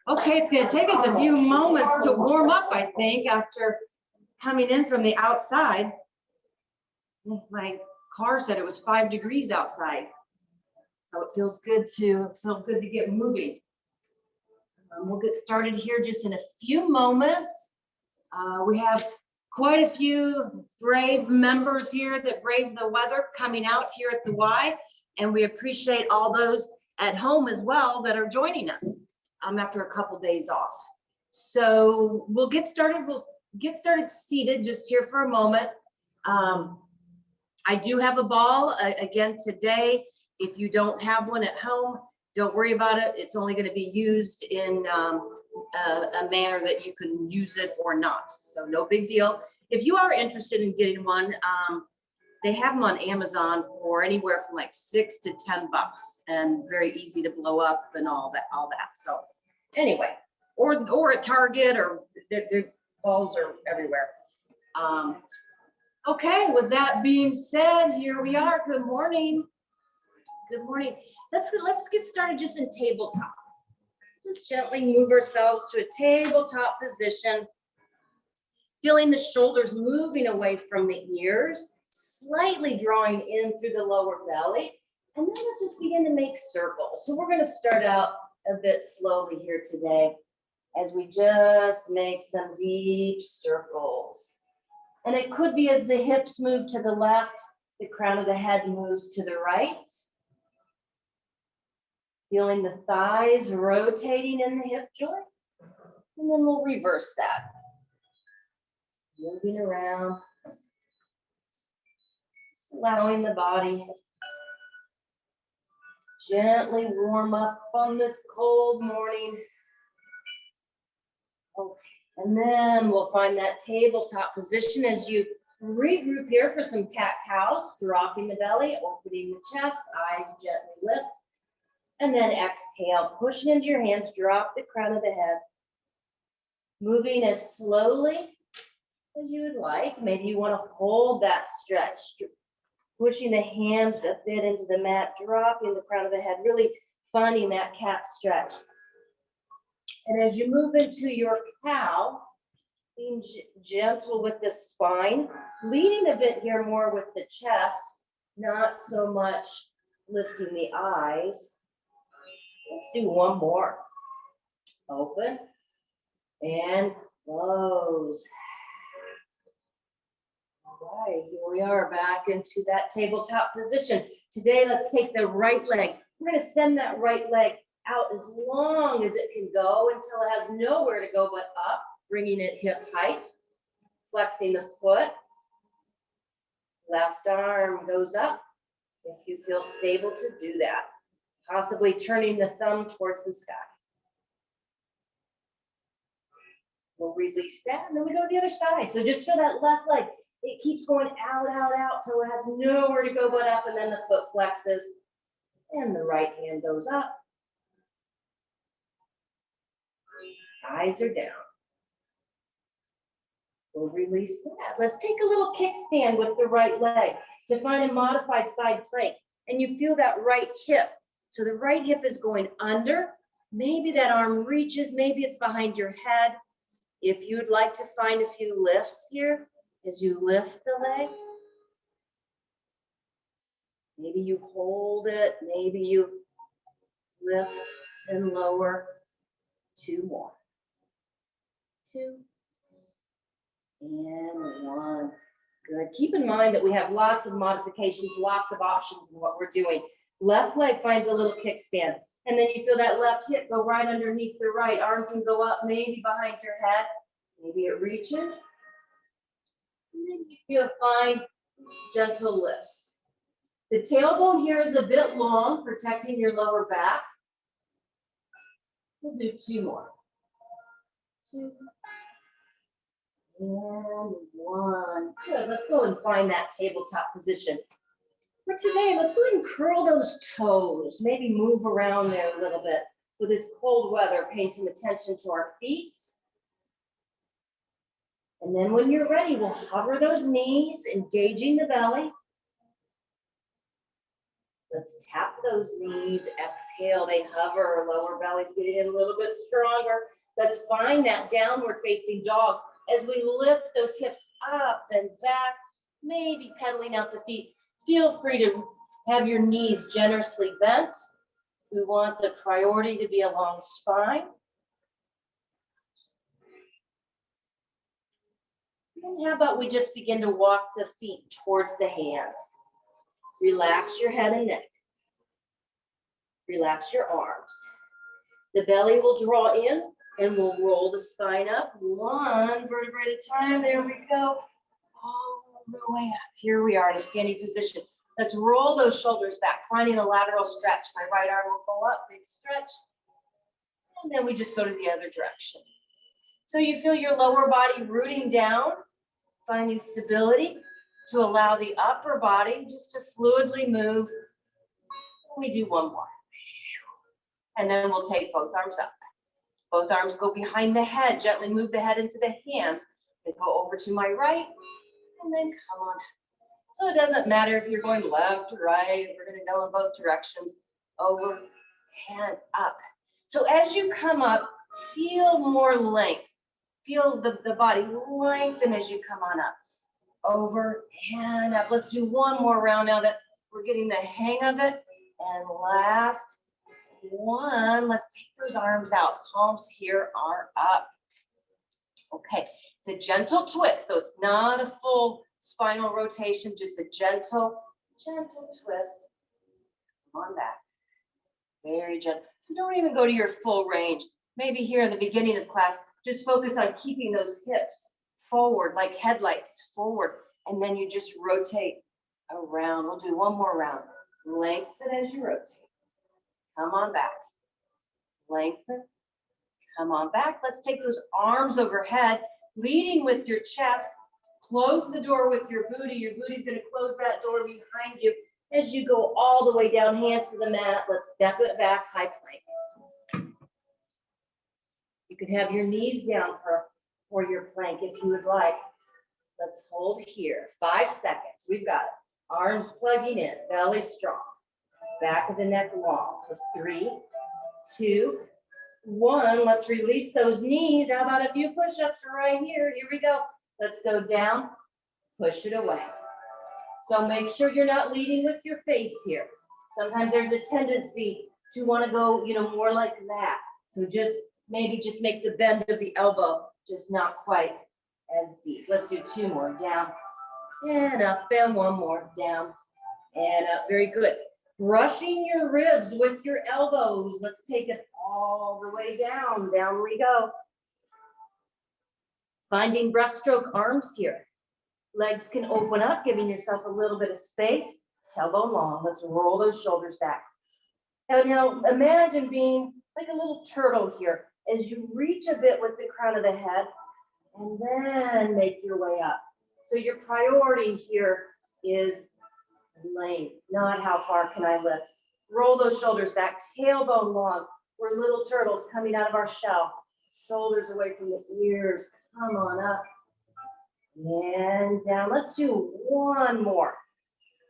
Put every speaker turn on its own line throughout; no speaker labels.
Okay, it's going to take us a few moments to warm up, I think, after coming in from the outside. My car said it was 5 degrees outside. So it feels good to get moving. We'll get started here just in a few moments. We have quite a few brave members here that brave the weather coming out here at the Y, and we appreciate all those at home as well that are joining us after a couple days off. So we'll get started. We'll get started seated just here for a moment. I do have a ball again today. If you don't have one at home, don't worry about it. It's only going to be used in a manner that you can use it or not. So no big deal. If you are interested in getting one, they have them on Amazon for anywhere from like $6 to $10 and very easy to blow up and all that. So anyway, or at Target, or their balls are everywhere. Okay, with that being said, here we are. Good morning. Good morning. Let's get started just in tabletop. Just gently move ourselves to a tabletop position, feeling the shoulders moving away from the ears, slightly drawing in through the lower belly. And then let's just begin to make circles. So we're going to start out a bit slowly here today as we just make some deep circles. And it could be as the hips move to the left, the crown of the head moves to the right. Feeling the thighs rotating in the hip joint. And then we'll reverse that. Moving around. Just allowing the body gently warm up on this cold morning. Okay. And then we'll find that tabletop position as you regroup here for some cat-cows, dropping the belly, opening the chest, eyes gently lift. And then exhale, pushing into your hands, drop the crown of the head. Moving as slowly as you would like. Maybe you want to hold that stretch, pushing the hands a bit into the mat, dropping the crown of the head, really finding that cat stretch. And as you move into your cow, being gentle with the spine, leading a bit here more with the chest, not so much lifting the eyes. Let's do one more. Open and close. All right, here we are back into that tabletop position. Today, let's take the right leg. We're going to send that right leg out as long as it can go until it has nowhere to go but up, bringing it hip height, flexing the foot. Left arm goes up if you feel stable to do that. Possibly turning the thumb towards the sky. We'll release that, and then we go to the other side. So just feel that left leg. It keeps going out, out, out till it has nowhere to go but up, and then the foot flexes, and the right hand goes up. Eyes are down. We'll release that. Let's take a little kickstand with the right leg to find a modified side plank, and you feel that right hip. So the right hip is going under. Maybe that arm reaches, maybe it's behind your head. If you'd like to find a few lifts here, as you lift the leg, maybe you hold it, maybe you lift and lower. 2 more. 2 and 1. Good. Keep in mind that we have lots of modifications, lots of options in what we're doing. Left leg finds a little kickstand, and then you feel that left hip go right underneath the right. Arm can go up, maybe behind your head. Maybe it reaches. And then you feel fine, gentle lifts. The tailbone here is a bit long, protecting your lower back. We'll do 2 more. 2 and 1. Good. Let's go and find that tabletop position. For today, let's go ahead and curl those toes. Maybe move around there a little bit. With this cold weather, paying some attention to our feet. And then when you're ready, we'll hover those knees, engaging the belly. Let's tap those knees. Exhale, they hover. Lower belly's getting in a little bit stronger. Let's find that downward facing dog as we lift those hips up and back, maybe pedaling out the feet. Feel free to have your knees generously bent. We want the priority to be along spine. And how about we just begin to walk the feet towards the hands? Relax your head and neck. Relax your arms. The belly will draw in and we'll roll the spine up. One vertebrae at a time. There we go. All the way up. Here we are in a standing position. Let's roll those shoulders back, finding a lateral stretch. My right arm will go up, big stretch. And then we just go to the other direction. So you feel your lower body rooting down, finding stability to allow the upper body just to fluidly move. We do one more. And then we'll take both arms up. Both arms go behind the head. Gently move the head into the hands. And go over to my right. And then come on. So it doesn't matter if you're going left or right. We're going to go in both directions. Over and up. So as you come up, feel more length. Feel the body lengthen as you come on up. Over and up. Let's do one more round now that we're getting the hang of it. And last one. Let's take those arms out. Palms here are up. Okay. It's a gentle twist. So it's not a full spinal rotation, just a gentle twist. Come on back. Very gentle. So don't even go to your full range. Maybe here in the beginning of class, just focus on keeping those hips forward, like headlights, forward. And then you just rotate around. We'll do one more round. Lengthen as you rotate. Come on back. Lengthen. Come on back. Let's take those arms overhead, leading with your chest. Close the door with your booty. Your booty's going to close that door behind you. As you go all the way down, hands to the mat, let's step it back, high plank. You can have your knees down for your plank if you would like. Let's hold here. 5 seconds. We've got it. Arms plugging in, belly strong. Back of the neck long for 3, 2, 1. Let's release those knees. How about a few push-ups right here? Here we go. Let's go down, push it away. So make sure you're not leading with your face here. Sometimes there's a tendency to want to go, more like that. So maybe just make the bend of the elbow just not quite as deep. Let's do 2 more. Down and up, and 1 more. Down and up. Very good. Brushing your ribs with your elbows. Let's take it all the way down. Down we go. Finding breaststroke arms here. Legs can open up, giving yourself a little bit of space. Tailbone long. Let's roll those shoulders back. And now imagine being like a little turtle here as you reach a bit with the crown of the head and then make your way up. So your priority here is length, not how far can I lift. Roll those shoulders back, tailbone long. We're little turtles coming out of our shell. Shoulders away from the ears. Come on up. And down. Let's do 1 more.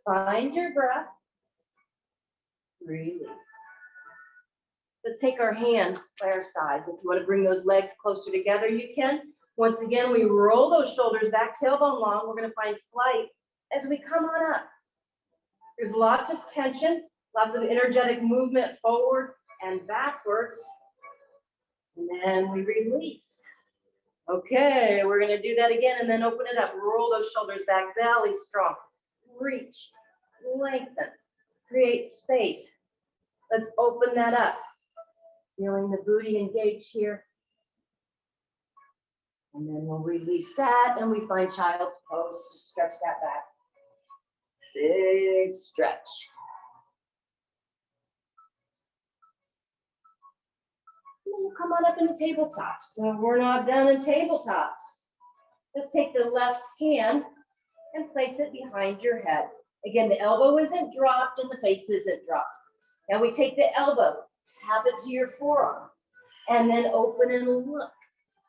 Find your breath. Release. Let's take our hands by our sides. If you want to bring those legs closer together, you can. Once again, we roll those shoulders back, tailbone long. We're going to find flight as we come on up. There's lots of tension, lots of energetic movement forward and backwards. And then we release. Okay, we're going to do that again and then open it up. Roll those shoulders back, belly strong. Reach, lengthen, create space. Let's open that up. Feeling the booty engage here. And then we'll release that and we find child's pose. Just stretch that back. Big stretch. We'll come on up into tabletops. So we're not done in tabletops. Let's take the left hand and place it behind your head. Again, the elbow isn't dropped and the face isn't dropped. Now we take the elbow, tap it to your forearm, and then open and look.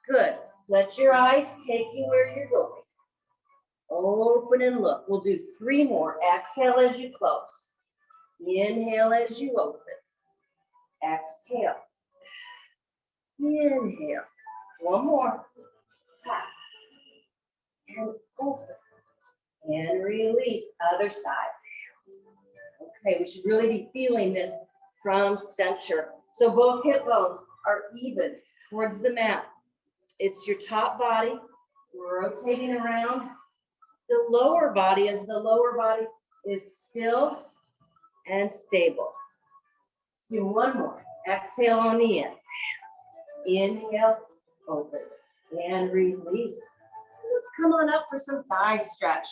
Good. Let your eyes take you where you're going. Open and look. We'll do 3 more. Exhale as you close. Inhale as you open. Exhale. Inhale. One more. Tap. And open. And release. Other side. Okay, we should really be feeling this from center. So both hip bones are even towards the mat. It's your top body rotating around the lower body as the lower body is still and stable. Let's do one more. Exhale on the in. Inhale, open, and release. Let's come on up for some thigh stretch.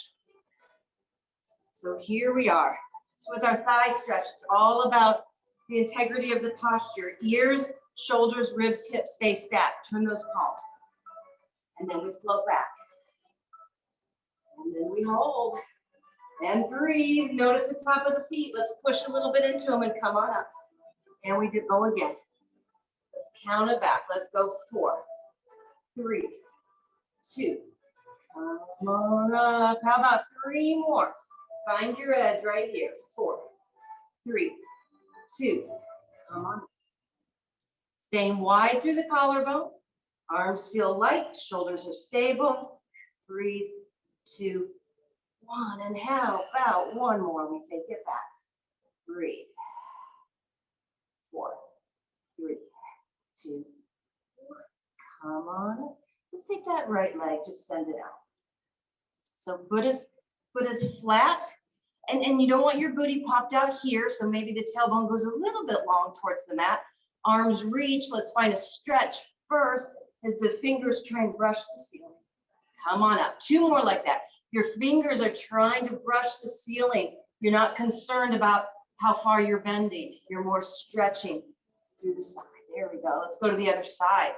So here we are. So with our thigh stretch, it's all about the integrity of the posture. Ears, shoulders, ribs, hips stay stacked. Turn those palms. And then we float back. And then we hold. And breathe. Notice the top of the feet. Let's push a little bit into them and come on up. And we do go again. Let's count it back. Let's go 4, 3, 2. Come on up. How about 3 more? Find your edge right here. 4, 3, 2. Come on. Staying wide through the collarbone. Arms feel light. Shoulders are stable. Breathe. 2, 1. And how about 1 more? We take it back. Breathe. 4, 3, 2, 1. Come on. Let's take that right leg. Just send it out. So foot is flat. And you don't want your booty popped out here. So maybe the tailbone goes a little bit long towards the mat. Arms reach. Let's find a stretch first as the fingers try and brush the ceiling. Come on up. 2 more like that. Your fingers are trying to brush the ceiling. You're not concerned about how far you're bending. You're more stretching through the side. There we go. Let's go to the other side.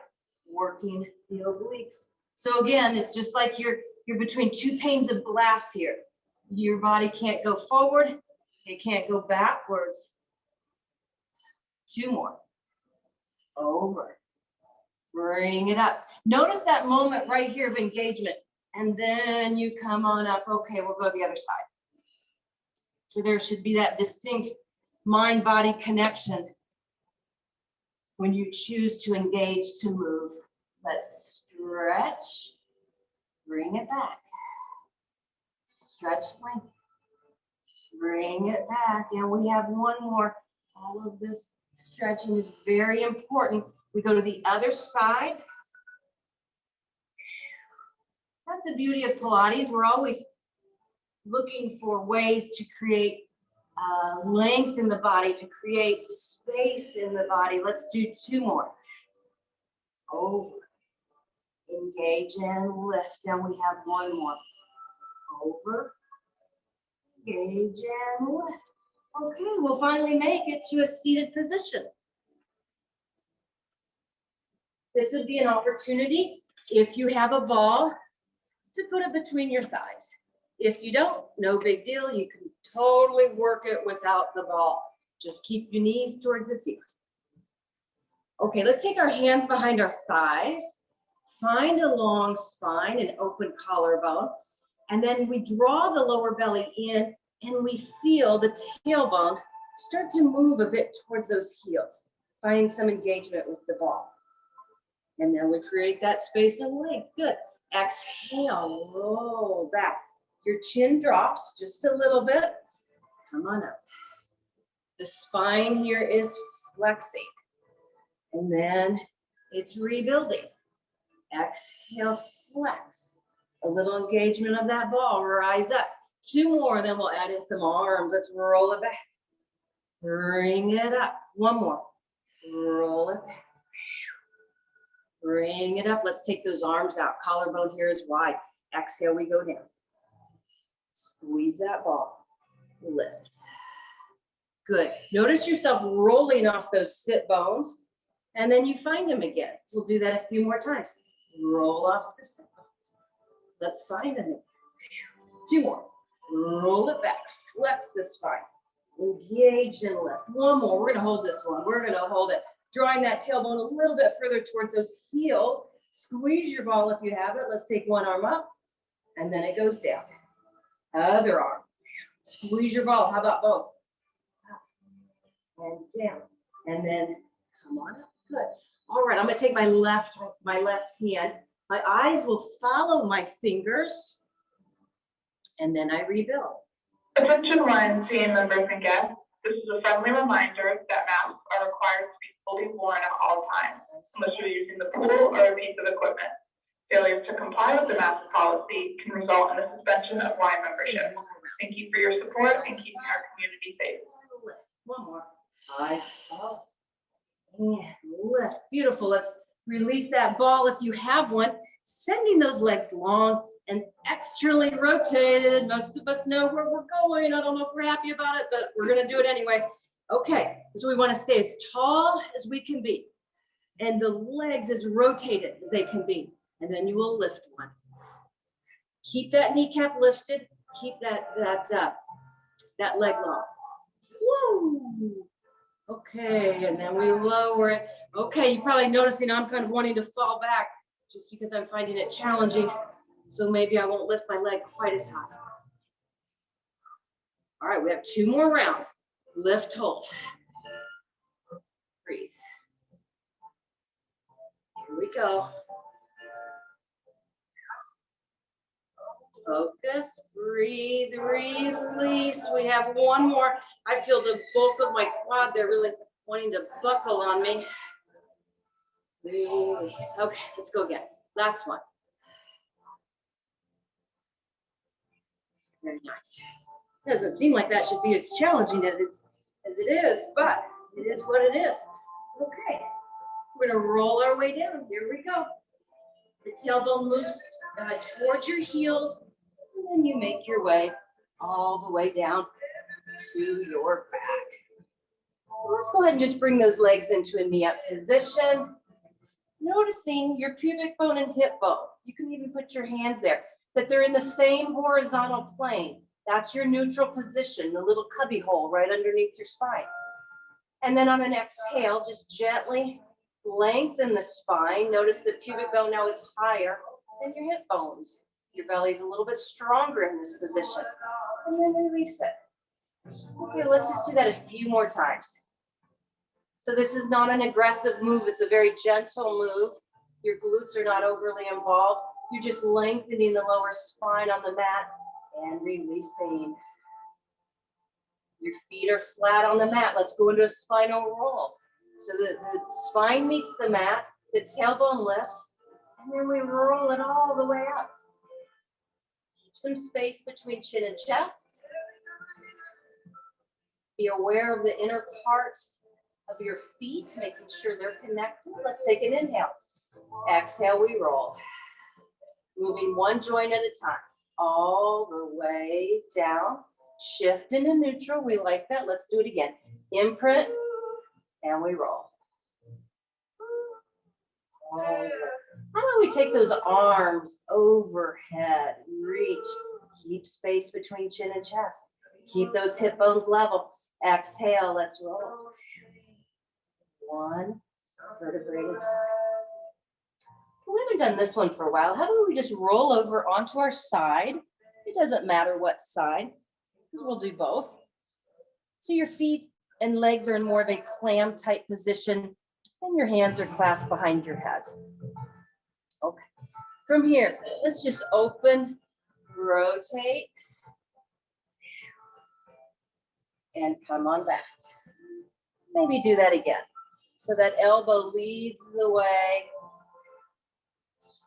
Working the obliques. So again, it's just like you're between 2 panes of glass here. Your body can't go forward. It can't go backwards. 2 more. Over. Bring it up. Notice that moment right here of engagement. And then you come on up. Okay, we'll go to the other side. So there should be that distinct mind-body connection when you choose to engage, to move. Let's stretch. Bring it back. Stretch length. Bring it back. And we have 1 more. All of this stretching is very important. We go to the other side. That's the beauty of Pilates. We're always looking for ways to create length in the body, to create space in the body. Let's do 2 more. Over. Engage and lift. And we have 1 more. Over. Engage and lift. Okay, we'll finally make it to a seated position. This would be an opportunity, if you have a ball, to put it between your thighs. If you don't, no big deal. You can totally work it without the ball. Just keep your knees towards the ceiling. Okay, let's take our hands behind our thighs. Find a long spine, an open collarbone. And then we draw the lower belly in and we feel the tailbone start to move a bit towards those heels, finding some engagement with the ball. And then we create that space and length. Good. Exhale, roll back. Your chin drops just a little bit. Come on up. The spine here is flexing. And then it's rebuilding. Exhale, flex. A little engagement of that ball. Rise up. 2 more, then we'll add in some arms. Let's roll it back. Bring it up. 1 more. Roll it back. Bring it up. Let's take those arms out. Collarbone here is wide. Exhale, we go down. Squeeze that ball. Lift. Good. Notice yourself rolling off those sit bones, and then you find them again. We'll do that a few more times. Roll off the sit bones. Let's find them again. 2 more. Roll it back. Flex the spine. Engage and lift. 1 more. We're going to hold this one. We're going to hold it. Drawing that tailbone a little bit further towards those heels. Squeeze your ball if you have it. Let's take 1 arm up, and then it goes down. Other arm. Squeeze your ball. How about both? and down, and then come on up. Good. All right, I'm gonna take my left hand. My eyes will follow my fingers, and then I rebuild.
Attention YMCA members and guests, this is a friendly reminder that masks are required to be fully worn at all times, unless you're using the pool or a piece of equipment. Failure to comply with the mask policy can result in the suspension of Y membership. Thank you for your support and keeping our community safe.
One more. Eyes follow. And lift. Beautiful. Let's release that ball if you have one. Sending those legs long and externally rotated. Most of us know where we're going. I don't know if we're happy about it, but we're going to do it anyway. Okay, so we want to stay as tall as we can be, and the legs as rotated as they can be. And then you will lift one. Keep that kneecap lifted. Keep that leg long. Woo! Okay, and then we lower it. Okay, you're probably noticing I'm kind of wanting to fall back just because I'm finding it challenging. So maybe I won't lift my leg quite as high. All right, we have 2 more rounds. Lift, hold. Breathe. Here we go. Focus, breathe, release. We have 1 more. I feel the bulk of my quad there really wanting to buckle on me. Release. Okay, let's go again. Last one. Very nice. Doesn't seem like that should be as challenging as it is, but it is what it is. Okay, we're gonna roll our way down. Here we go. The tailbone moves towards your heels, and then you make your way all the way down to your back. Let's go ahead and just bring those legs into a knee up position. Noticing your pubic bone and hip bone. You can even put your hands there, that they're in the same horizontal plane. That's your neutral position, the little cubby hole right underneath your spine. And then on an exhale, just gently lengthen the spine. Notice the pubic bone now is higher than your hip bones. Your belly's a little bit stronger in this position. And then release it. Okay, let's just do that a few more times. So this is not an aggressive move. It's a very gentle move. Your glutes are not overly involved. You're just lengthening the lower spine on the mat and releasing. Your feet are flat on the mat. Let's go into a spinal roll. So the spine meets the mat, the tailbone lifts, and then we roll it all the way up. Keep some space between chin and chest. Be aware of the inner part of your feet, making sure they're connected. Let's take an inhale. Exhale, we roll. Moving one joint at a time, all the way down. Shift into neutral. We like that. Let's do it again. Imprint, and we roll. How about we take those arms overhead, reach, keep space between chin and chest. Keep those hip bones level. Exhale, let's roll. One vertebrae at a time. We haven't done this one for a while. How about we just roll over onto our side? It doesn't matter what side, because we'll do both. So your feet and legs are in more of a clam type position, and your hands are clasped behind your head. Okay. From here, let's just open, rotate, and come on back. Maybe do that again. So that elbow leads the way.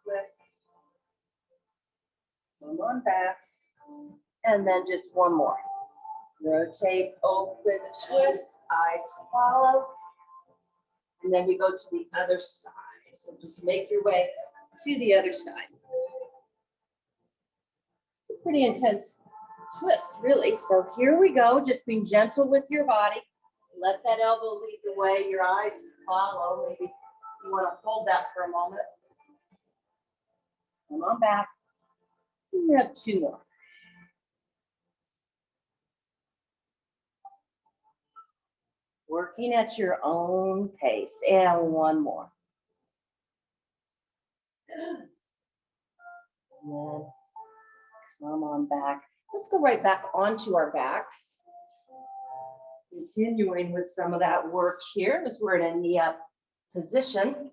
Twist. Come on back. And then just one more. Rotate, open, twist, eyes follow. And then we go to the other side. So just make your way to the other side. It's a pretty intense twist, really. So here we go. Just being gentle with your body. Let that elbow lead the way. Your eyes follow. Maybe you want to hold that for a moment. Come on back. You have 2 more. Working at your own pace. And 1 more. And then come on back. Let's go right back onto our backs. Continuing with some of that work here as we're in a knee up position.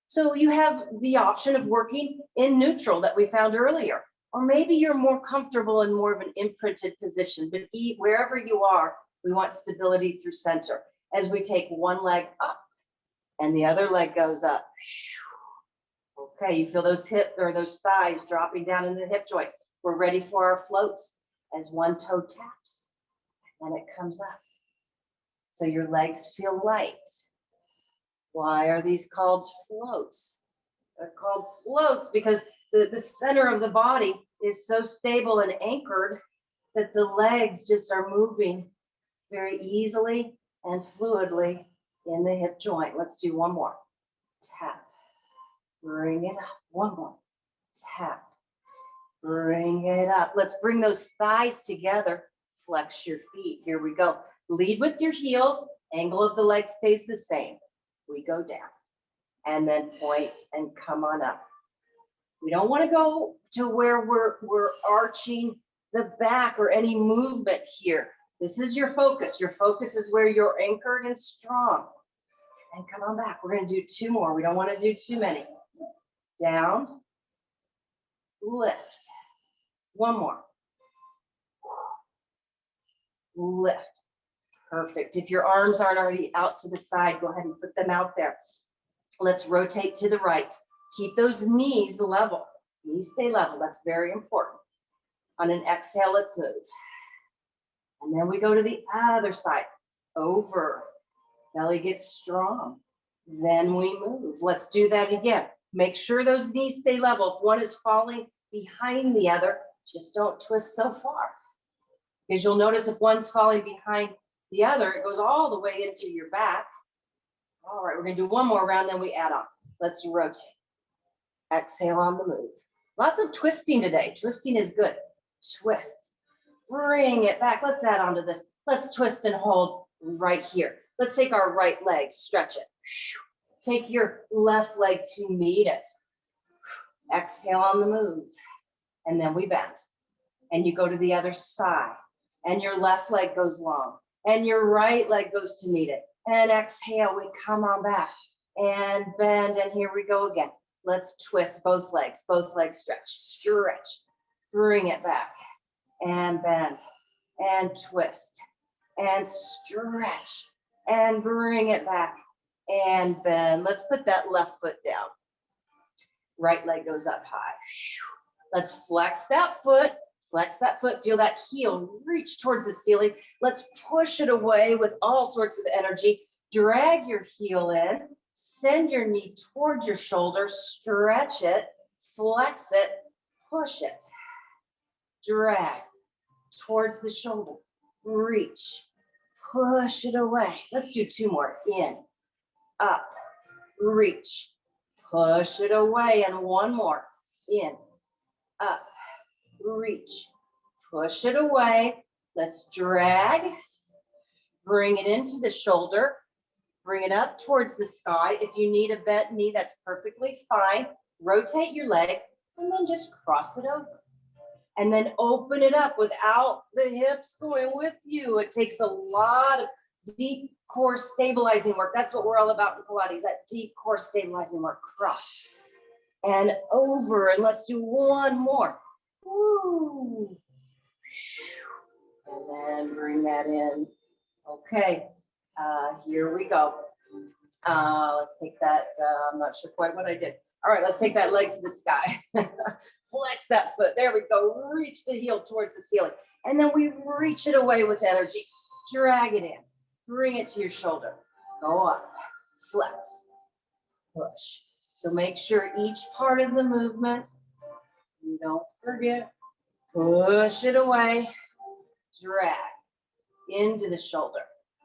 So you have the option of working in neutral that we found earlier, or maybe you're more comfortable in more of an imprinted position, but wherever you are, we want stability through center. As we take one leg up and the other leg goes up. Okay, you feel those hip or those thighs dropping down into the hip joint. We're ready for our floats as one toe taps and it comes up. So your legs feel light. Why are these called floats? They're called floats because the center of the body is so stable and anchored that the legs just are moving very easily and fluidly in the hip joint. Let's do one more. Tap. Bring it up. One more. Tap. Bring it up. Let's bring those thighs together. Flex your feet. Here we go. Lead with your heels. Angle of the leg stays the same. We go down. And then point and come on up. We don't want to go to where we're arching the back or any movement here. This is your focus. Your focus is where you're anchored and strong. And come on back. We're going to do two more. We don't want to do too many. Down, lift. One more. Lift. Perfect. If your arms aren't already out to the side, go ahead and put them out there. Let's rotate to the right. Keep those knees level. Knees stay level. That's very important. On an exhale, let's move. And then we go to the other side. Over. Belly gets strong. Then we move. Let's do that again. Make sure those knees stay level. If one is falling behind the other, just don't twist so far. Because you'll notice if one's falling behind the other, it goes all the way into your back. All right, we're going to do one more round, then we add on. Let's rotate. Exhale on the move. Lots of twisting today. Twisting is good. Twist. Bring it back. Let's add on to this. Let's twist and hold right here. Let's take our right leg, stretch it. Take your left leg to meet it. Exhale on the move. And then we bend. And you go to the other side. And your left leg goes long. And your right leg goes to meet it. And exhale, we come on back. And bend, and here we go again. Let's twist both legs stretch, stretch. Bring it back. And bend. And twist. And stretch. And bring it back. And bend. Let's put that left foot down. Right leg goes up high. Let's flex that foot. Flex that foot. Feel that heel reach towards the ceiling. Let's push it away with all sorts of energy. Drag your heel in. Send your knee towards your shoulder. Stretch it. Flex it. Push it. Drag towards the shoulder. Reach. Push it away. Let's do two more. In. Up. Reach. Push it away. And one more. In. Up. Reach. Push it away. Let's drag. Bring it into the shoulder. Bring it up towards the sky. If you need a bent knee, that's perfectly fine. Rotate your leg and then just cross it over. And then open it up without the hips going with you. It takes a lot of deep core stabilizing work. That's what we're all about in Pilates, that deep core stabilizing work. Cross and over. And let's do one more. Woo. And then bring that in. Okay, here we go. Let's take that. I'm not sure quite what I did. All right, let's take that leg to the sky. Flex that foot. There we go. Reach the heel towards the ceiling. And then we reach it away with energy. Drag it in. Bring it to your shoulder. Go up. Flex. Push. So make sure each part of the movement, you don't forget. Push it away. Drag into the shoulder.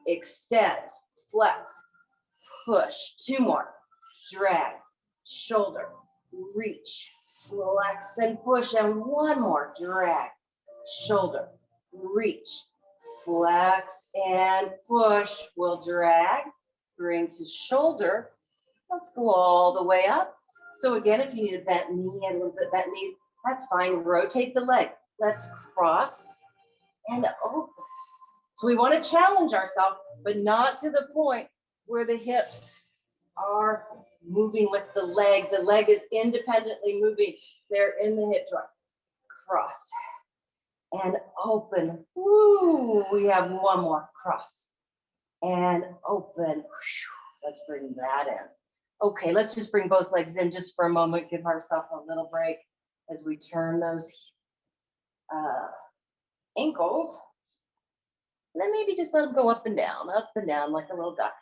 Extend. Flex. Push. Two more. Drag. Shoulder, reach, flex and push, and one more, drag, shoulder, reach, flex and push. We'll drag, bring to shoulder. Let's go all the way up. So again, if you need a bent knee and a little bit bent knee, that's fine. Rotate the leg. Let's cross and open. So we want to challenge ourselves, but not to the point where the hips are moving with the leg. The leg is independently moving. They're in the hip joint. Cross and open. Woo, we have one more. Cross and open. Let's bring that in. Okay, let's just bring both legs in just for a moment. Give ourselves a little break as we turn those ankles. And then maybe just let them go up and down like a little duck.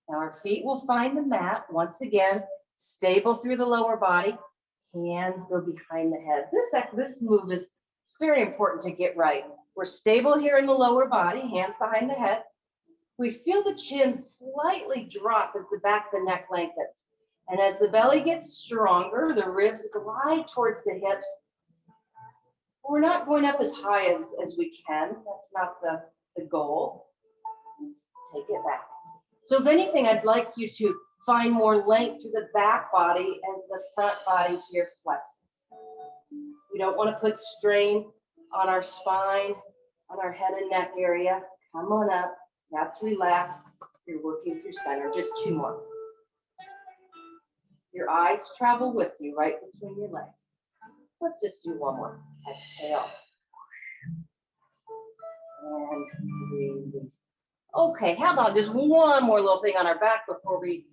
Now our feet will find the mat. Once again, stable through the lower body. Hands go behind the head. This move is very important to get right. We're stable here in the lower body, hands behind the head. We feel the chin slightly drop as the back of the neck lengthens. And as the belly gets stronger, the ribs glide towards the hips. We're not going up as high as we can. That's not the goal. Let's take it back. So if anything, I'd like you to find more length through the back body as the front body here flexes. We don't want to put strain on our spine, on our head and neck area. Come on up. That's relaxed. You're working through center. Just two more. Your eyes travel with you right between your legs. Let's just do one more. Exhale. And release. Okay, how about just one more little thing on our back before we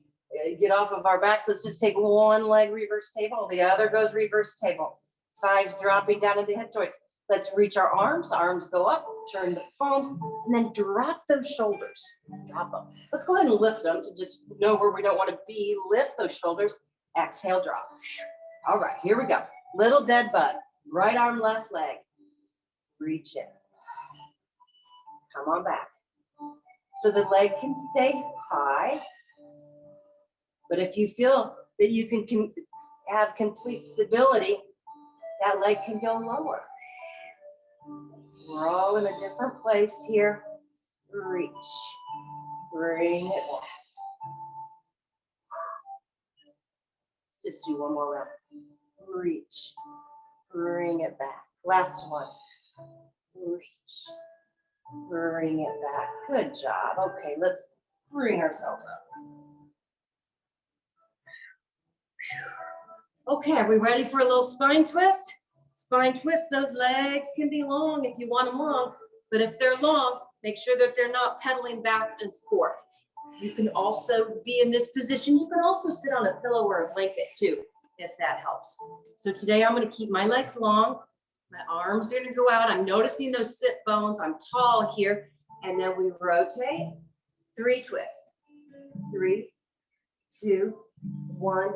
get off of our backs? Let's just take one leg reverse table. The other goes reverse table. Thighs dropping down into the hip joints. Let's reach our arms. Arms go up, turn the palms, and then drop those shoulders. Drop them. Let's go ahead and lift them to just know where we don't want to be. Lift those shoulders. Exhale, drop. All right, here we go. Little dead bug. Right arm, left leg. Reach it. Come on back. So the leg can stay high. But if you feel that you can have complete stability, that leg can go lower. We're all in a different place here. Reach. Bring it back. Let's just do one more round. Reach. Bring it back. Last one. Reach. Bring it back. Good job. Okay, let's bring ourselves up. Okay, are we ready for a little spine twist? Spine twist, those legs can be long if you want them long, but if they're long, make sure that they're not pedaling back and forth. You can also be in this position. You can also sit on a pillow or a blanket too, if that helps. So today I'm going to keep my legs long. My arms are going to go out. I'm noticing those sit bones. I'm tall here. And then we rotate. 3 twists. 3, 2, 1.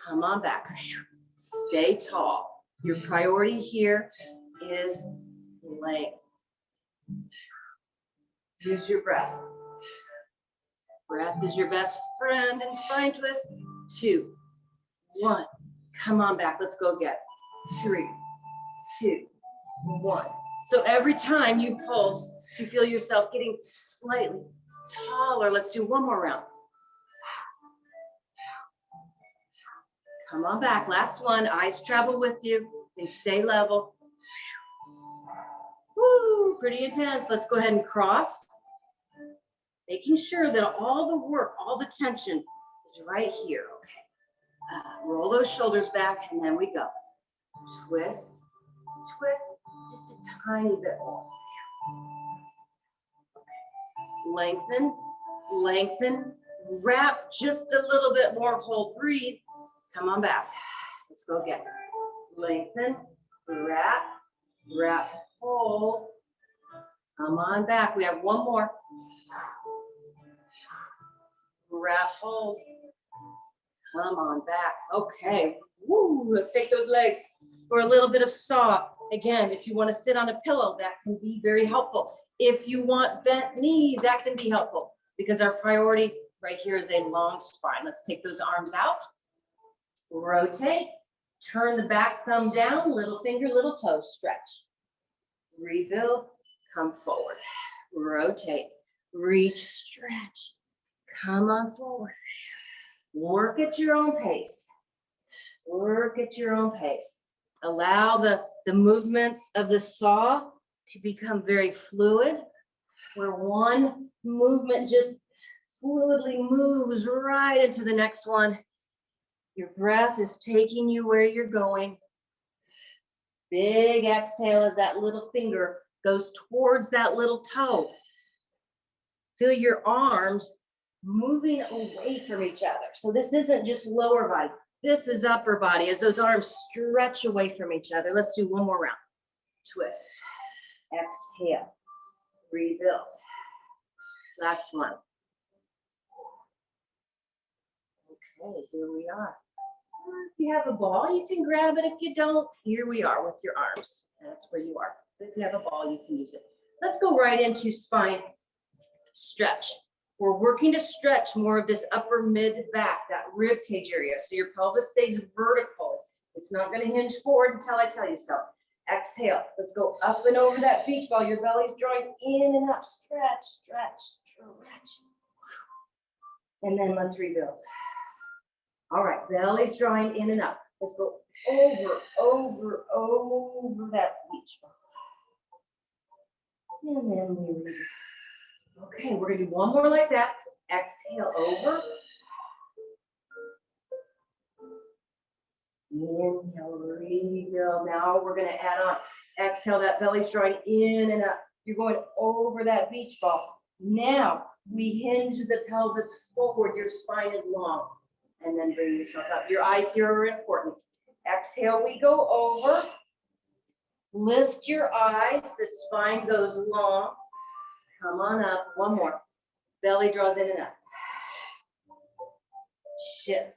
Come on back. Stay tall. Your priority here is length. Use your breath. Breath is your best friend in spine twist. 2, 1. Come on back. Let's go again. 3, 2, 1. So every time you pulse, you feel yourself getting slightly taller. Let's do one more round. Come on back. Last one. Eyes travel with you. They stay level. Woo, pretty intense. Let's go ahead and cross. Making sure that all the work, all the tension is right here. Okay. Roll those shoulders back and then we go. Twist, twist, just a tiny bit more. Okay. Lengthen, lengthen, wrap just a little bit more. Hold, breathe. Come on back. Let's go again. Lengthen, wrap, wrap, hold. Come on back. We have one more. Wrap, hold. Come on back. Okay. Woo. Let's take those legs for a little bit of saw. Again, if you want to sit on a pillow, that can be very helpful. If you want bent knees, that can be helpful because our priority right here is a long spine. Let's take those arms out. Rotate. Turn the back thumb down. Little finger, little toe. Stretch. Rebuild. Come forward. Rotate. Reach. Stretch. Come on forward. Work at your own pace. Work at your own pace. Allow the movements of the saw to become very fluid, where one movement just fluidly moves right into the next one. Your breath is taking you where you're going. Big exhale as that little finger goes towards that little toe. Feel your arms moving away from each other. So this isn't just lower body. This is upper body as those arms stretch away from each other. Let's do one more round. Twist. Exhale. Rebuild. Last one. Okay, here we are. If you have a ball, you can grab it. If you don't, here we are with your arms. That's where you are. If you have a ball, you can use it. Let's go right into spine stretch. We're working to stretch more of this upper mid back, that rib cage area. So your pelvis stays vertical. It's not going to hinge forward until I tell you so. Exhale. Let's go up and over that beach ball. Your belly's drawing in and up. Stretch, stretch, stretch. And then let's rebuild. All right, belly's drawing in and up. Let's go over, over, over that beach ball. And then we rebuild. Okay, we're gonna do one more like that. Exhale over. Inhale, rebuild. Now we're gonna add on. Exhale, that belly's drawing in and up. You're going over that beach ball. Now we hinge the pelvis forward. Your spine is long. And then bring yourself up. Your eyes here are important. Exhale, we go over. Lift your eyes. The spine goes long. Come on up. One more. Belly draws in and up. Shift.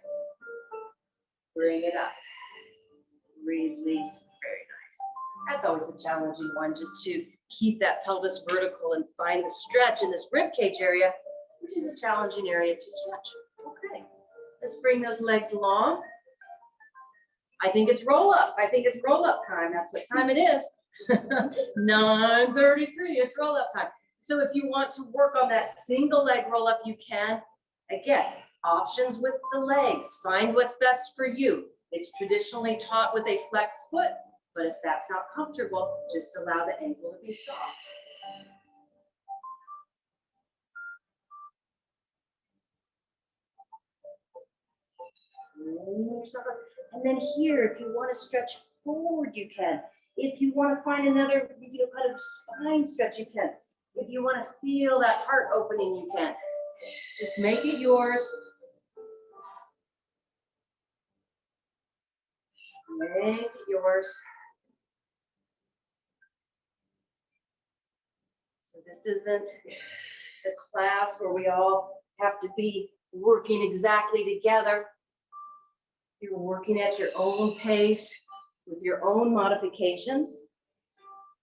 Bring it up. Release. Very nice. That's always a challenging one, just to keep that pelvis vertical and find the stretch in this rib cage area, which is a challenging area to stretch. Okay. Let's bring those legs long. I think it's roll up. I think it's roll up time. That's what time it is. 9:33. It's roll up time. So if you want to work on that single leg roll up, you can. Again, options with the legs. Find what's best for you. It's traditionally taught with a flex foot, but if that's not comfortable, just allow the ankle to be soft. And then here, if you want to stretch forward, you can. If you want to find another, kind of spine stretch, you can. If you want to feel that heart opening, you can. Just make it yours. Make it yours. So this isn't the class where we all have to be working exactly together. You're working at your own pace with your own modifications.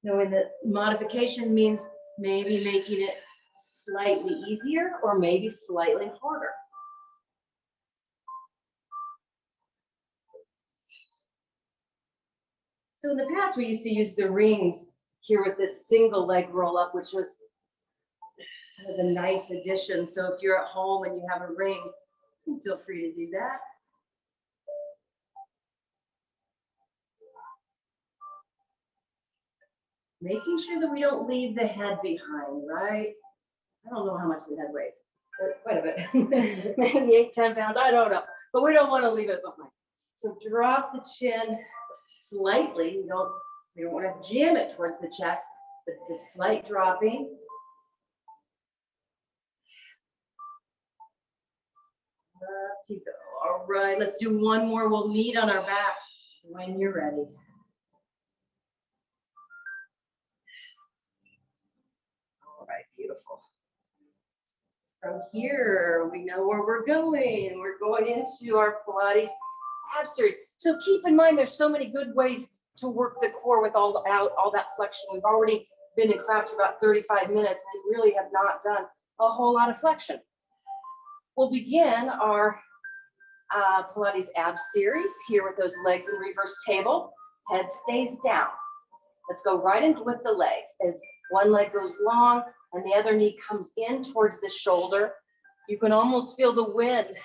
Knowing that modification means maybe making it slightly easier or maybe slightly harder. So in the past, we used to use the rings here with this single leg roll up, which was kind of a nice addition. So if you're at home and you have a ring, you can feel free to do that. Making sure that we don't leave the head behind, right? I don't know how much the head weighs, but quite a bit. Maybe 8, 10 pounds, I don't know. But we don't want to leave it behind. So drop the chin slightly. We don't want to jam it towards the chest, but it's a slight dropping. Up you go. All right, let's do one more. We'll meet on our back when you're ready. All right, beautiful. From here, we know where we're going. We're going into our Pilates ab series. So keep in mind, there's so many good ways to work the core with all that flexion. We've already been in class for about 35 minutes and really have not done a whole lot of flexion. We'll begin our Pilates ab series here with those legs in reverse table. Head stays down. Let's go right in with the legs as one leg goes long and the other knee comes in towards the shoulder. You can almost feel the wind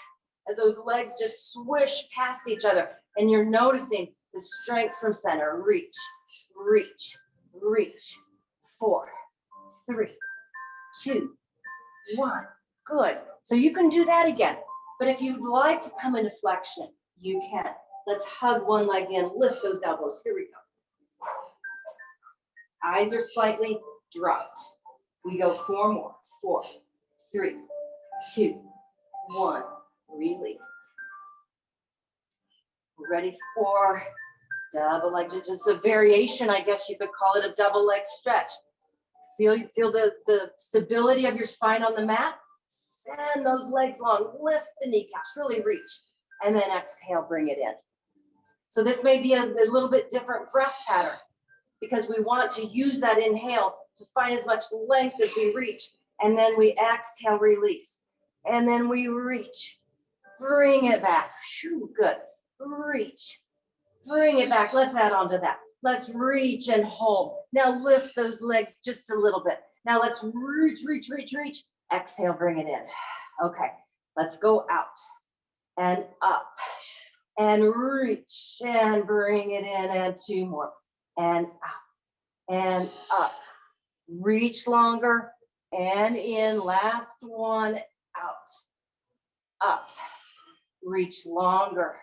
as those legs just swish past each other, and you're noticing the strength from center. Reach, reach, reach. 4, 3, 2, 1. Good. So you can do that again. But if you'd like to come into flexion, you can. Let's hug one leg in, lift those elbows. Here we go. Eyes are slightly dropped. We go 4 more. 4, 3, 2, 1. Release. We're ready for double leg, just a variation, I guess you could call it a double leg stretch. Feel the stability of your spine on the mat. Send those legs long, lift the kneecaps, really reach, and then exhale, bring it in. So this may be a little bit different breath pattern because we want to use that inhale to find as much length as we reach, and then we exhale, release, and then we reach, bring it back. Whew, good. Reach, bring it back. Let's add on to that. Let's reach and hold. Now lift those legs just a little bit. Now let's reach, reach, reach, reach. Exhale, bring it in. Okay, let's go out and up and reach and bring it in, and 2 more, and out and up. Reach longer and in. Last one, out, up, reach longer,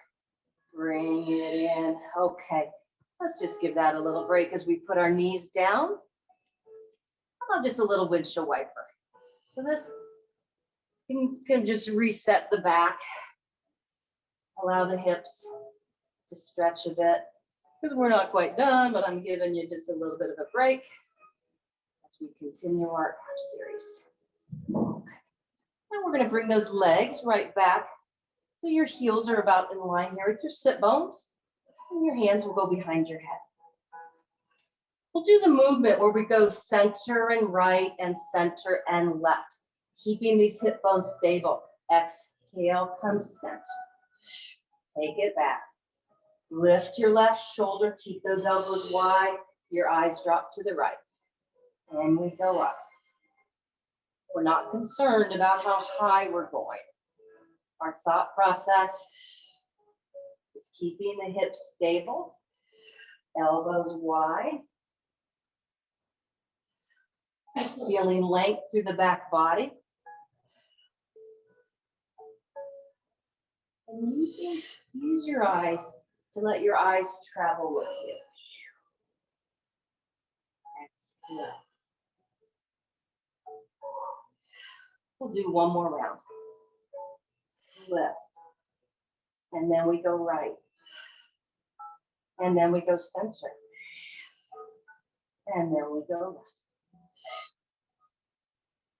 bring it in. Okay, let's just give that a little break as we put our knees down. How about just a little windshield wiper? So this can just reset the back. Allow the hips to stretch a bit because we're not quite done, but I'm giving you just a little bit of a break as we continue our series. Okay. Now we're going to bring those legs right back. So your heels are about in line here with your sit bones, and your hands will go behind your head. We'll do the movement where we go center and right and center and left, keeping these hip bones stable. Exhale, come center. Take it back. Lift your left shoulder, keep those elbows wide, your eyes drop to the right. And we go up. We're not concerned about how high we're going. Our thought process is keeping the hips stable, elbows wide, feeling length through the back body. And use your eyes to let your eyes travel with you. Exhale. We'll do one more round. Left. And then we go right. And then we go center. And then we go left.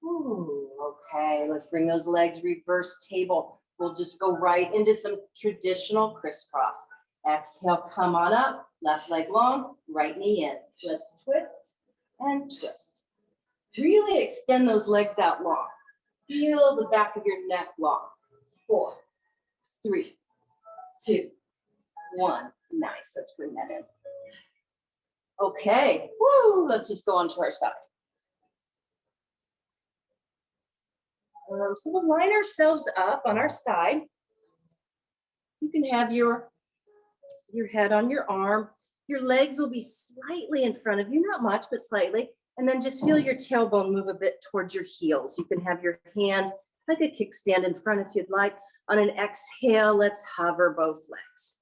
Ooh, okay, let's bring those legs reverse table. We'll just go right into some traditional crisscross. Exhale, come on up, left leg long, right knee in. Let's twist and twist. Really extend those legs out long. Feel the back of your neck long. 4, 3, 2, 1. Nice, let's bring that in. Okay, woo, let's just go on to our side. So we'll line ourselves up on our side. You can have your head on your arm. Your legs will be slightly in front of you, not much, but slightly. And then just feel your tailbone move a bit towards your heels. You can have your hand like a kickstand in front if you'd like. On an exhale, let's hover both legs.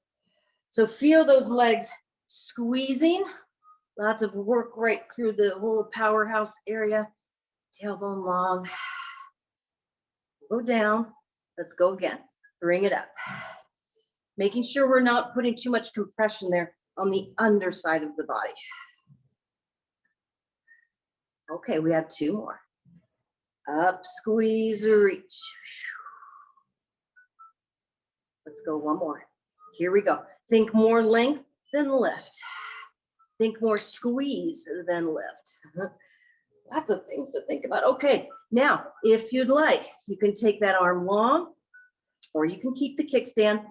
So feel those legs squeezing. Lots of work right through the whole powerhouse area. Tailbone long. Go down. Let's go again. Bring it up. Making sure we're not putting too much compression there on the underside of the body. Okay, we have 2 more. Up, squeeze, reach. Let's go 1 more. Here we go. Think more length than lift. Think more squeeze than lift. Lots of things to think about. Okay, now, if you'd like, you can take that arm long, or you can keep the kickstand,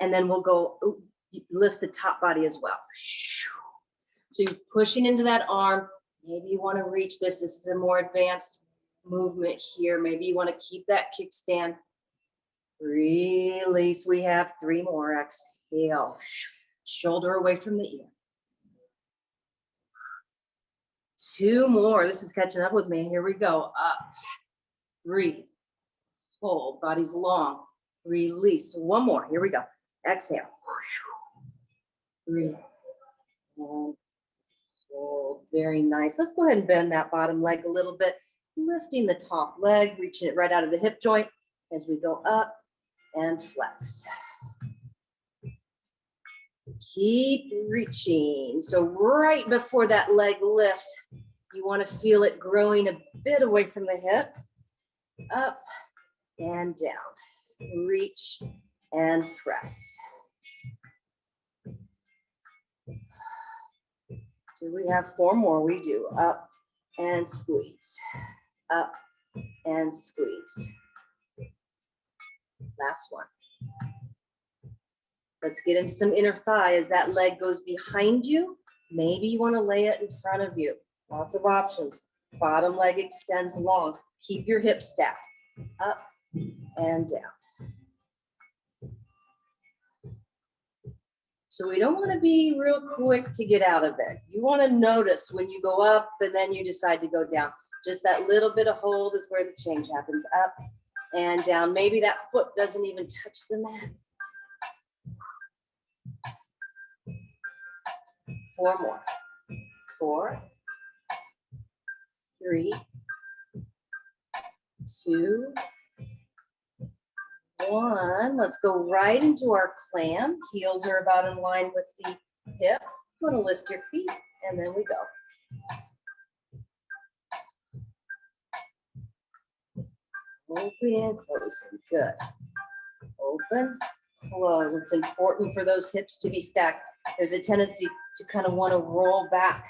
and then we'll go lift the top body as well. So you're pushing into that arm. Maybe you want to reach this. This is a more advanced movement here. Maybe you want to keep that kickstand. Release. We have 3 more. Exhale. Shoulder away from the ear. 2 more. This is catching up with me. Here we go. Up, breathe, hold, body's long, release. 1 more. Here we go. Exhale. Breathe. And hold. Very nice. Let's go ahead and bend that bottom leg a little bit, lifting the top leg, reaching it right out of the hip joint as we go up and flex. Keep reaching. So right before that leg lifts, you want to feel it growing a bit away from the hip, up and down. Reach and press. So we have 4 more. We do up and squeeze, up and squeeze. Last one. Let's get into some inner thigh as that leg goes behind you. Maybe you want to lay it in front of you. Lots of options. Bottom leg extends long. Keep your hips stacked, up and down. So we don't want to be real quick to get out of it. You want to notice when you go up and then you decide to go down. Just that little bit of hold is where the change happens, up and down. Maybe that foot doesn't even touch the mat. 4 more. 4, 3, 2, 1. Let's go right into our clam. Heels are about in line with the hip. You want to lift your feet, and then we go. Open, closing. Good. Open, close. It's important for those hips to be stacked. There's a tendency to kind of want to roll back.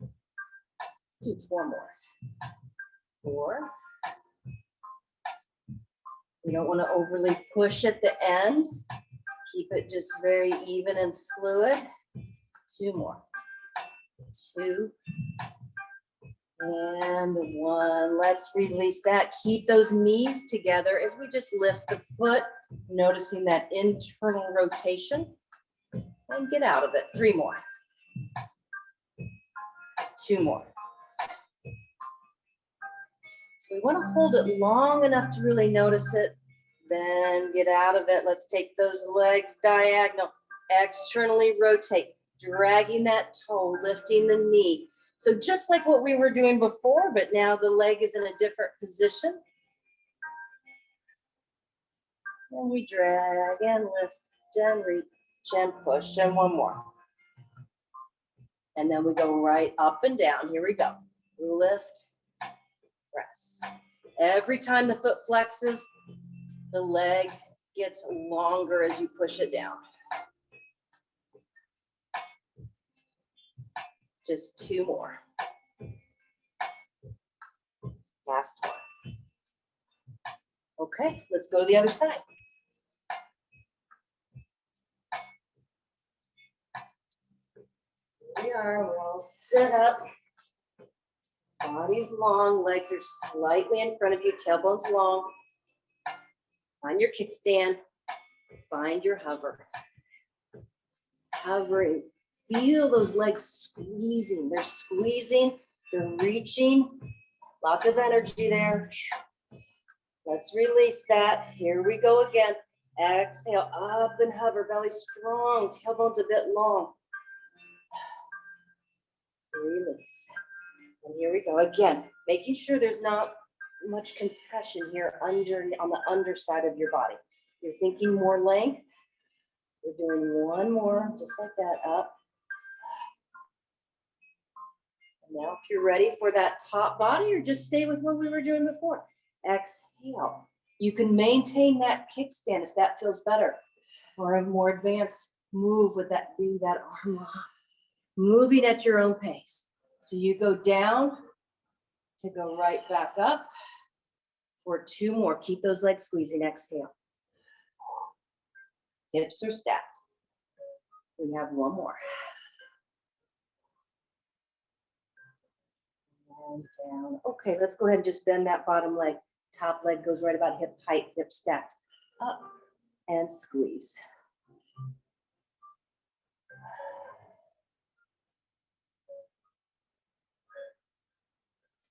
Let's do 4 more. 4. You don't want to overly push at the end. Keep it just very even and fluid. 2 more. 2 and 1. Let's release that. Keep those knees together as we just lift the foot, noticing that internal rotation, and get out of it. 3 more. 2 more. So we want to hold it long enough to really notice it, then get out of it. Let's take those legs diagonal, externally rotate, dragging that toe, lifting the knee. So just like what we were doing before, but now the leg is in a different position. And we drag and lift and reach and push, and 1 more. And then we go right up and down. Here we go. Lift, press. Every time the foot flexes, the leg gets longer as you push it down. Just 2 more. Last one. Okay, let's go to the other side. Here we are, we're all set up. Body's long, legs are slightly in front of you, tailbone's long. Find your kickstand, find your hover. Hovering, feel those legs squeezing. They're squeezing, they're reaching. Lots of energy there. Let's release that. Here we go again. Exhale, up and hover, belly strong, tailbone's a bit long. Release. And here we go again, making sure there's not much compression here on the underside of your body. You're thinking more length. We're doing 1 more, just like that, up. And now if you're ready for that top body, or just stay with what we were doing before. Exhale. You can maintain that kickstand if that feels better, or a more advanced move with that, bring that arm up. Moving at your own pace. So you go down to go right back up for 2 more. Keep those legs squeezing. Exhale. Hips are stacked. We have 1 more. And down. Okay, let's go ahead and just bend that bottom leg. Top leg goes right about hip height, hip stacked. Up and squeeze.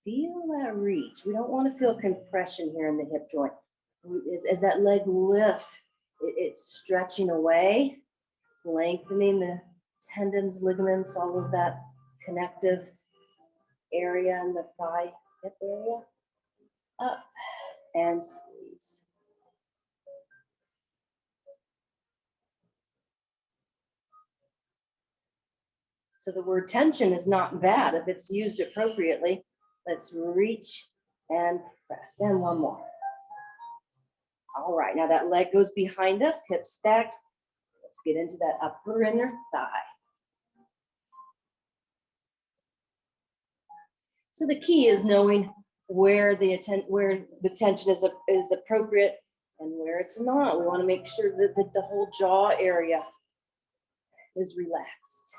feel that reach. We don't want to feel compression here in the hip joint. As that leg lifts, it's stretching away, lengthening the tendons, ligaments, all of that connective area in the thigh hip area. Up and squeeze. So the word tension is not bad if it's used appropriately. Let's reach and press. And one more. All right, now that leg goes behind us, hips stacked. Let's get into that upper inner thigh. So the key is knowing where the tension is appropriate and where it's not. We want to make sure that the whole jaw area is relaxed.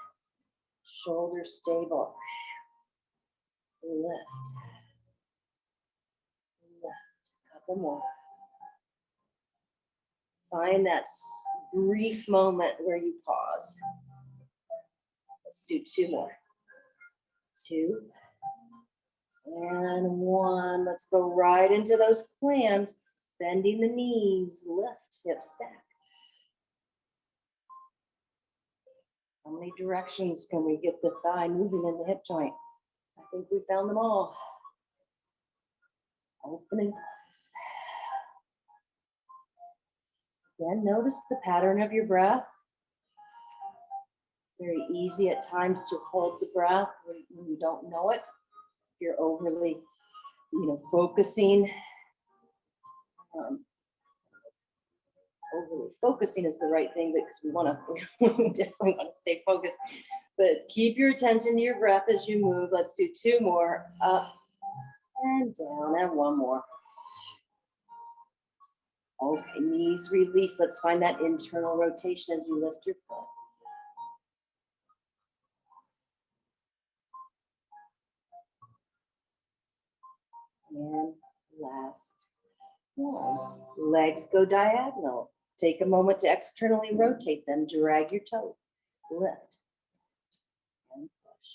Shoulders stable. Lift. Lift. Couple more. Find that brief moment where you pause. Let's do two more. Two. And one. Let's go right into those clams. Bending the knees. Lift. Hips stack. How many directions can we get the thigh moving in the hip joint? I think we found them all. Open and close. Again, notice the pattern of your breath. It's very easy at times to hold the breath when you don't know it. If you're overly, focusing. Overly focusing is the right thing because we definitely want to stay focused. But keep your attention to your breath as you move. Let's do two more. Up and down, and one more. Okay, knees release. Let's find that internal rotation as you lift your foot. And last one. Legs go diagonal. Take a moment to externally rotate them. Drag your toe. Lift. And push.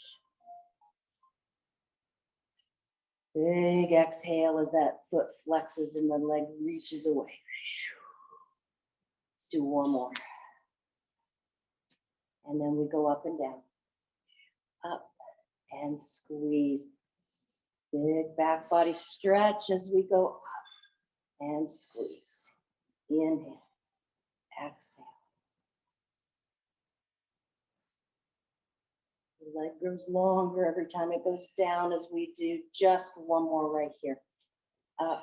Big exhale as that foot flexes and the leg reaches away. Let's do one more. And then we go up and down. Up and squeeze. Big back body stretch as we go up and squeeze. Inhale. Exhale. The leg grows longer every time it goes down as we do just one more right here. Up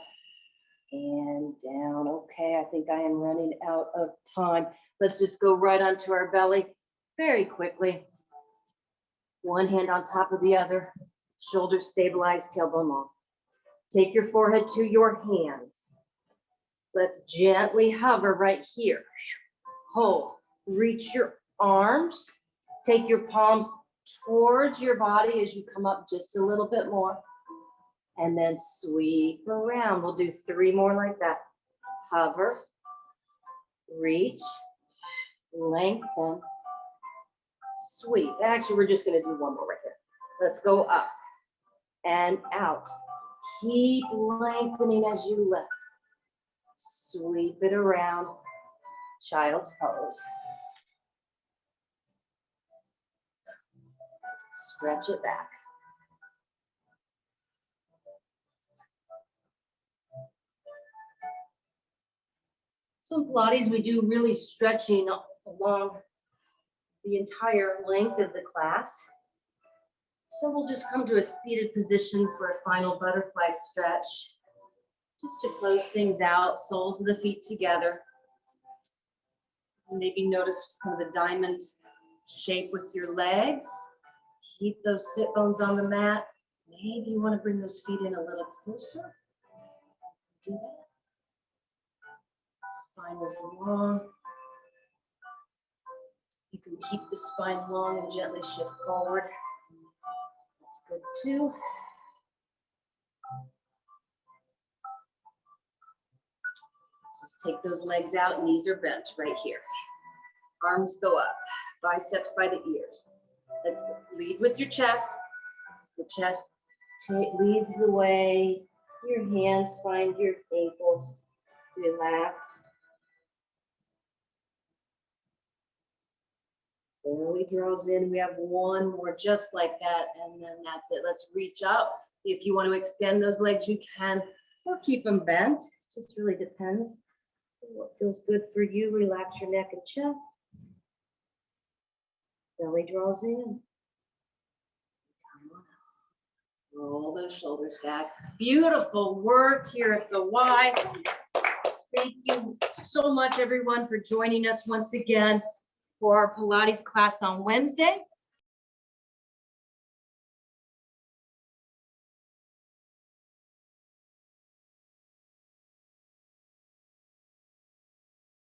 and down. Okay, I think I am running out of time. Let's just go right onto our belly very quickly. One hand on top of the other. Shoulders stabilized, tailbone long. Take your forehead to your hands. Let's gently hover right here. Hold. Reach your arms. Take your palms towards your body as you come up just a little bit more. And then sweep around. We'll do three more like that. Hover. Reach. Lengthen. Sweep. Actually, we're just going to do one more right here. Let's go up and out. Keep lengthening as you lift. Sweep it around. Child's pose. Stretch it back. So in Pilates, we do really stretching along the entire length of the class. So we'll just come to a seated position for a final butterfly stretch, just to close things out, soles of the feet together. Maybe notice just kind of a diamond shape with your legs. Keep those sit bones on the mat. Maybe you want to bring those feet in a little closer. Do that. Spine is long. You can keep the spine long and gently shift forward. That's good too. Let's just take those legs out. Knees are bent right here. Arms go up. Biceps by the ears. Lead with your chest. As the chest leads the way. Your hands find your ankles. Relax. Belly draws in. We have one more just like that, and then that's it. Let's reach up. If you want to extend those legs, you can, or keep them bent. Just really depends what feels good for you. Relax your neck and chest. Belly draws in. Come on. Roll those shoulders back. Beautiful work here at the Y. Thank you so much, everyone, for joining us once again for our Pilates class on Wednesday.